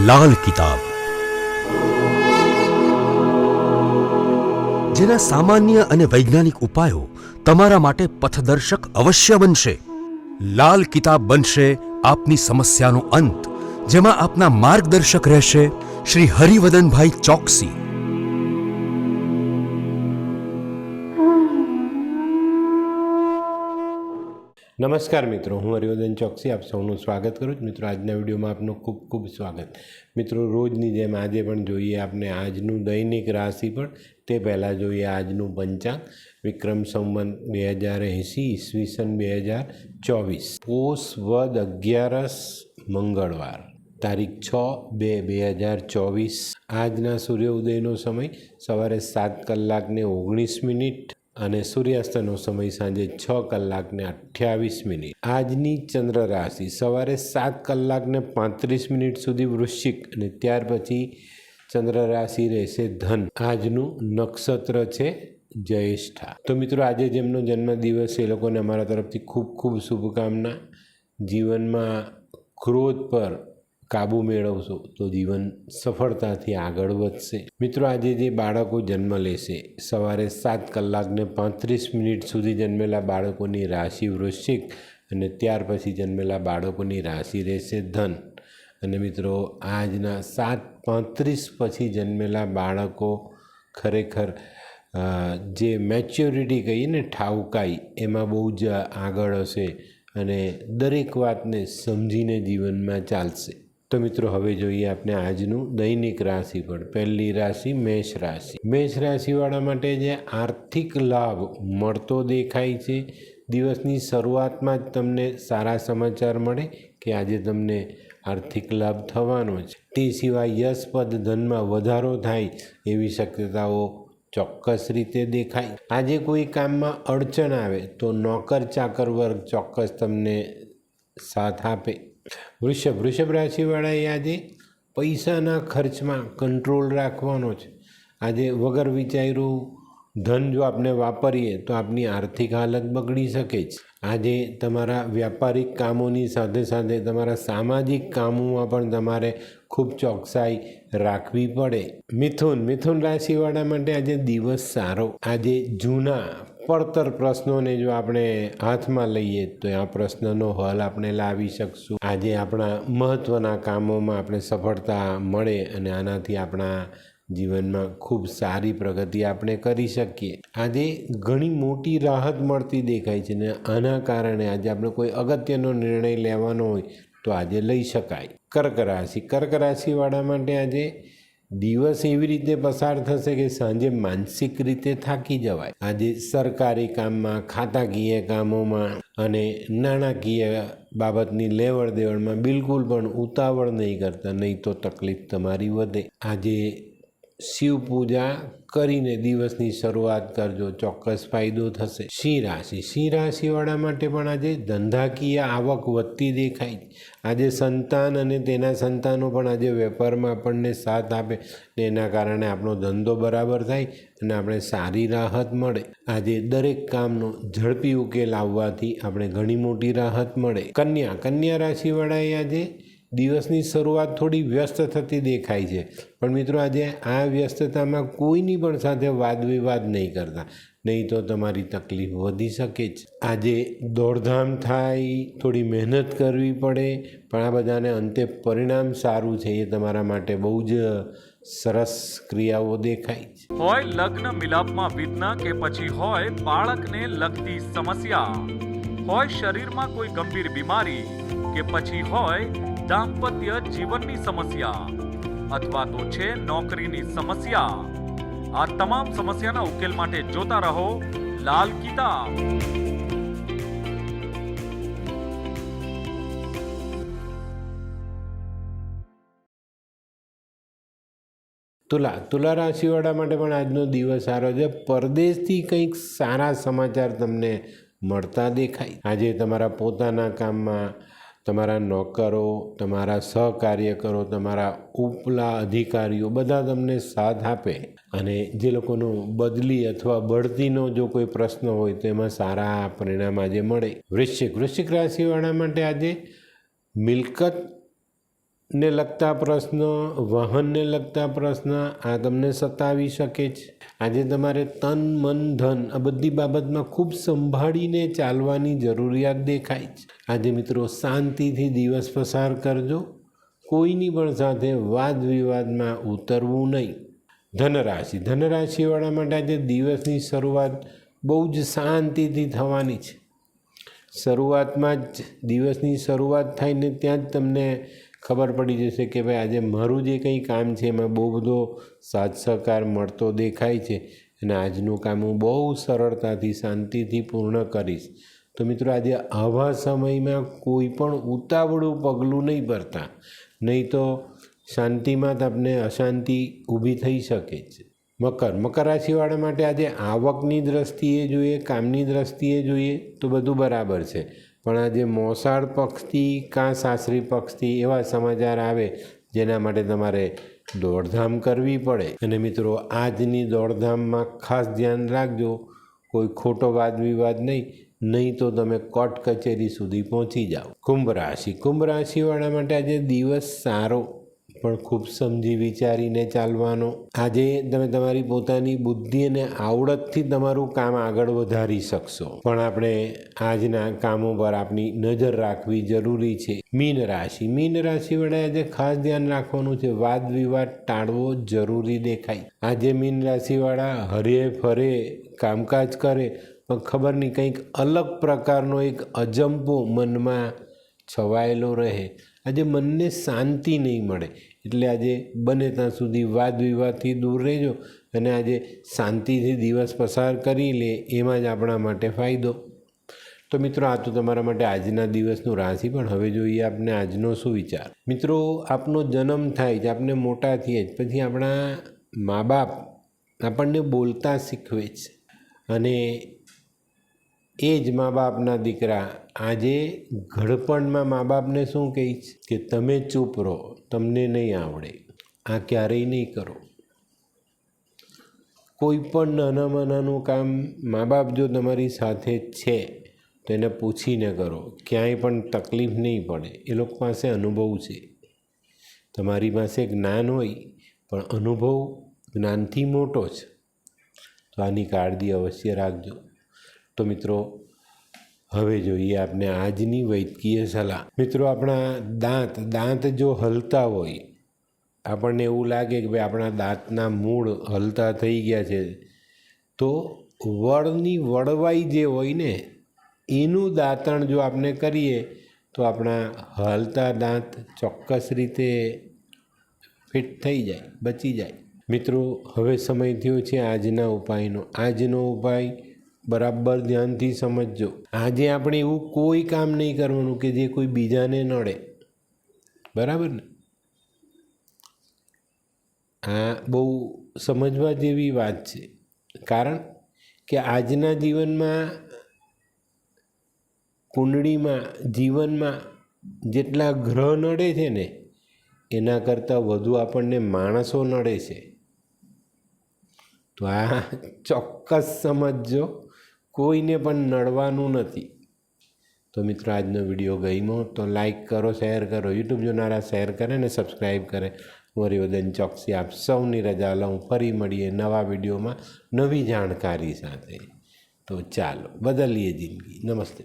લાલ કિતાબ, જેના સામાન્ય અને વૈજ્ઞાનિક ઉપાયો તમારા માટે પથદર્શક અવશ્ય બનશે. લાલ કિતાબ બનશે આપની સમસ્યાનો અંત, જેમાં આપના માર્ગદર્શક રહેશે શ્રી હરિવદનભાઈ ચોકસી. નમસ્કાર મિત્રો, હું હરિવર્ધન ચોકસી આપ સૌનું સ્વાગત કરું છું. મિત્રો, આજના વિડીયોમાં આપનું ખૂબ ખૂબ સ્વાગત. મિત્રો, રોજની જેમ આજે પણ જોઈએ આપણે આજનું દૈનિક રાશિ, પણ તે પહેલાં જોઈએ આજનું પંચાંગ. વિક્રમ સંવત 2080 ઈસવીસન 2024, પોષ વદ 11 મંગળવાર, તારીખ 6/2/2024. આજના સૂર્ય ઉદયનો સમય સવારે 7:19 અને સૂર્યાસ્તનો સમય સાંજે 6:28. આજની ચંદ્ર રાશિ સવારે 7:35 સુધી વૃશ્ચિક અને ત્યાર પછી ચંદ્ર રાશિ રહેશે ધન. આજનું નક્ષત્ર છે જ્યેષ્ઠા. તો મિત્રો, આજે જેમનો જન્મદિવસ છે એ લોકોને અમારા તરફથી ખૂબ ખૂબ શુભકામના. જીવનમાં ક્રોધ પર કાબુ મેળવશો તો જીવન સફળતાથી આગળ વધશે. મિત્રો, આજે જે બાળકો જન્મ લેશે સવારે 7:35 સુધી જન્મેલા બાળકોની રાશિ વૃશ્ચિક અને ત્યાર પછી જન્મેલા બાળકોની રાશિ રહેશે ધન. અને મિત્રો, આજના 7:35 પછી જન્મેલા બાળકો ખરેખર જે મેચ્યોરિટી કહીએ ને, ઠાવકાઈ, એમાં બહુ જ આગળ હશે અને દરેક વાતને સમજીને જીવનમાં ચાલશે. તો મિત્રો, હવે જોઈએ આપણે આજનું દૈનિક રાશિફળ. પહેલી રાશિ મેષ રાશિ. મેષ રાશિવાળા માટે જે આર્થિક લાભ મળતો દેખાય છે. દિવસની શરૂઆતમાં જ તમને સારા સમાચાર મળે કે આજે તમને આર્થિક લાભ થવાનો છે. તે સિવાય યશપદ ધનમાં વધારો થાય એવી શક્યતાઓ ચોક્કસ રીતે દેખાય. આજે કોઈ કામમાં અડચણ આવે તો નોકર ચાકર વર્ગ ચોક્કસ તમને સાથ આપે. વૃષભ રાશિવાળાએ આજે પૈસાના ખર્ચમાં કંટ્રોલ રાખવાનો છે. આજે વગર વિચાર્યું ધન જો આપણે વાપરીએ તો આપની આર્થિક હાલત બગડી શકે છે. આજે તમારા વ્યાપારિક કામોની સાથે સાથે તમારા સામાજિક કામોમાં પણ તમારે ખૂબ ચોકસાઈ રાખવી પડે. મિથુન રાશિવાળા માટે આજે દિવસ સારો. આજે જૂના પડતર પ્રશ્નોને જો આપણે હાથમાં લઈએ તો આ પ્રશ્નનો હલ આપણે લાવી શકશું. આજે આપણા મહત્ત્વના કામોમાં આપણે સફળતા મળે અને આનાથી આપણા જીવનમાં ખૂબ સારી પ્રગતિ આપણે કરી શકીએ. આજે ઘણી મોટી રાહત મળતી દેખાય છે ને આના કારણે આજે આપણે કોઈ અગત્યનો નિર્ણય લેવાનો હોય તો આજે લઈ શકાય. કર્ક રાશિવાળા માટે આજે દિવસ એવી રીતે પસાર થશે કે સાંજે માનસિક રીતે થાકી જવાય. આજે સરકારી કામમાં, ખાતાકીય કામોમાં અને નાણાકીય બાબતની લેવડ દેવડમાં બિલકુલ પણ ઉતાવળ નહીં કરતા, નહીં તો તકલીફ તમારી વધે. આજે શિવ પૂજા કરીને દિવસની શરૂઆત કરજો, ચોક્કસ ફાયદો થશે. સિંહ રાશિવાળા માટે પણ આજે ધંધાકીય આવક વધતી દેખાય. આજે સંતાન અને તેના સંતાનો પણ આજે વેપારમાં આપણને સાથ આપે ને એના કારણે આપણો ધંધો બરાબર થાય અને આપણે સારી રાહત મળે. આજે દરેક કામનો ઝડપી ઉકેલ આવવાથી આપણે ઘણી મોટી રાહત મળે. કન્યા રાશિવાળાએ આજે દિવસની શરૂઆત થોડી વ્યસ્ત થતી દેખાય છે, પણ મિત્રો આજે આ વ્યસ્તતામાં કોઈની પણ સાથે વાદ વિવાદ નહીં કરતા, નહીં તો તમારી તકલીફ વધી શકે છે. આજે દોડધામ થાય, થોડી મહેનત કરવી પડે, પણ આ બધાને અંતે પરિણામ સારું છે એ તમારા માટે બહુ જ સરસ ક્રિયાઓ દેખાય છે. હોય લગ્ન મિલાપમાં વિઘ્ન કે પછી હોય બાળકને લગતી સમસ્યા, હોય શરીરમાં કોઈ ગંભીર બીમારી કે પછી હોય દાંપત્ય જીવનની સમસ્યા અથવા તો છે નોકરીની સમસ્યા, આ તમામ સમસ્યાના ઉકેલ માટે જોતા રહો લાલ કિતાબ. તુલા રાશિવાળા માટે પણ આજનો દિવસ સારો છે. પરદેશથી કંઈક સારા સમાચાર તમને મળતા દેખાય. આજે તમારા પોતાના કામમાં તમારા નોકરો, તમારા સહકાર્યકરો, તમારા ઉપલા અધિકારીઓ બધા તમને સાથ આપે અને જે લોકોનો બદલી અથવા બઢતીનો જો કોઈ પ્રશ્ન હોય તો એમાં સારા પરિણામ આજે મળે. વૃશ્ચિક રાશિવાળા માટે આજે મિલકત ને લગતા પ્રશ્ન, વાહનને લગતા પ્રશ્ન આ તમને સતાવી શકે છે. આજે તમારે તન, મન, ધન આ બધી બાબતમાં ખૂબ સંભાળીને ચાલવાની જરૂરિયાત દેખાય છે. આજે મિત્રો શાંતિથી દિવસ પસાર કરજો. કોઈની પણ સાથે વાદ વિવાદમાં ઉતરવું નહીં. ધનરાશિ, ધનરાશિવાળા માટે આજે દિવસની શરૂઆત બહુ જ શાંતિથી થવાની છે. શરૂઆતમાં જ દિવસની શરૂઆત થાય ને ત્યાં જ તમને ખબર પડી જશે કે ભાઈ આજે મારું જે કંઈ કામ છે એમાં બહુ બધો સાથ સહકાર મળતો દેખાય છે અને આજનું કામ હું બહુ સરળતાથી શાંતિથી પૂર્ણ કરીશ. તો મિત્રો આજે આવા સમયમાં કોઈ પણ ઉતાવળું પગલું નહીં ભરતા, નહીં તો શાંતિમાં જ આપણે અશાંતિ ઊભી થઈ શકે છે. મકર રાશિવાળા માટે આજે આવકની દ્રષ્ટિએ જોઈએ, કામની દ્રષ્ટિએ જોઈએ તો બધું બરાબર છે, પણ આજે મોસાળ પક્ષથી કાં સાસરી પક્ષથી એવા સમાચાર આવે જેના માટે તમારે દોડધામ કરવી પડે. અને મિત્રો આજની દોડધામમાં ખાસ ધ્યાન રાખજો, કોઈ ખોટો વાદ વિવાદ નહીં તો તમે કોર્ટ કચેરી સુધી પહોંચી જાઓ. કુંભ રાશિવાળા માટે આજે દિવસ સારો, પણ ખૂબ સમજી વિચારીને ચાલવાનો. આજે તમે તમારી પોતાની બુદ્ધિ અને આવડતથી તમારું કામ આગળ વધારી શકશો, પણ આપણે આજના કામો પર આપણી નજર રાખવી જરૂરી છે. મીન રાશિવાળાએ આજે ખાસ ધ્યાન રાખવાનું છે, વાદ વિવાદ ટાળવો જરૂરી દેખાય. આજે મીન રાશિવાળા હરે ફરે કામકાજ કરે પણ ખબર નહીં કંઈક અલગ પ્રકારનો એક અજંપો મનમાં છવાયેલો રહે. આજે મનને શાંતિ નહીં મળે, એટલે આજે બને ત્યાં સુધી વાદ વિવાદથી દૂર રહેજો અને આજે શાંતિથી દિવસ પસાર કરી લે, એમાં જ આપણા માટે ફાયદો. તો મિત્રો આ તો તમારા માટે આજના દિવસનું રાશિ. પણ હવે જોઈએ આપણે આજનો શું વિચાર. મિત્રો આપનો જન્મ થાય છે, આપણે મોટા થઈએ જ પછી આપણા મા બાપ આપણને બોલતા શીખવે છે અને એ જ મા બાપના દીકરા આજે ઘડપણમાં મા બાપને શું કહે છે કે તમે ચૂપ રહો, તમને નહીં આવડે, આ ક્યારેય નહીં કરો. કોઈ પણ નાનામાં નાનું કામ મા બાપ જો તમારી સાથે છે તો એને પૂછીને કરો, ક્યાંય પણ તકલીફ નહીં પડે. એ લોકો પાસે અનુભવ છે. તમારી પાસે જ્ઞાન હોય પણ અનુભવ જ્ઞાનથી મોટો છે, તો આની કાળજી અવશ્ય રાખજો. તો મિત્રો હવે જોઈએ આપણે આજની વૈદ્યકીય સલાહ. મિત્રો આપણા દાંત જો હલતા હોય, આપણને એવું લાગે કે ભાઈ આપણા દાંતના મૂળ હલતા થઈ ગયા છે, તો વળની વળવાઈ જે હોય ને એનું દાંતણ જો આપણે કરીએ તો આપણા હલતા દાંત ચોક્કસ રીતે ફિટ થઈ જાય, બચી જાય. મિત્રો હવે સમય થયો છે આજના ઉપાયનો. આજનો ઉપાય બરાબર ધ્યાનથી સમજજો. આજે આપણે એવું કોઈ કામ નહીં કરવાનું કે જે કોઈ બીજાને નડે, બરાબર ને? આ બહુ સમજવા જેવી વાત છે, કારણ કે આજના જીવનમાં, કુંડળીમાં, જીવનમાં જેટલા ગ્રહ નડે છે ને એના કરતાં વધુ આપણને માણસો નડે છે. તો આ ચોક્કસ સમજજો, કોઈને પણ નડવાનું નથી. તો મિત્રો આજનો વિડીયો ગમ્યો તો લાઈક કરો, શેર કરો. યુટ્યુબ જોનારા શેર કરે ને સબસ્ક્રાઈબ કરે. હું હરિવર્ધન ચોકસી આપ સૌની રજા લઉં. ફરી મળીએ નવા વિડીયોમાં નવી જાણકારી સાથે. તો ચાલો બદલીએ જિંદગી. નમસ્તે.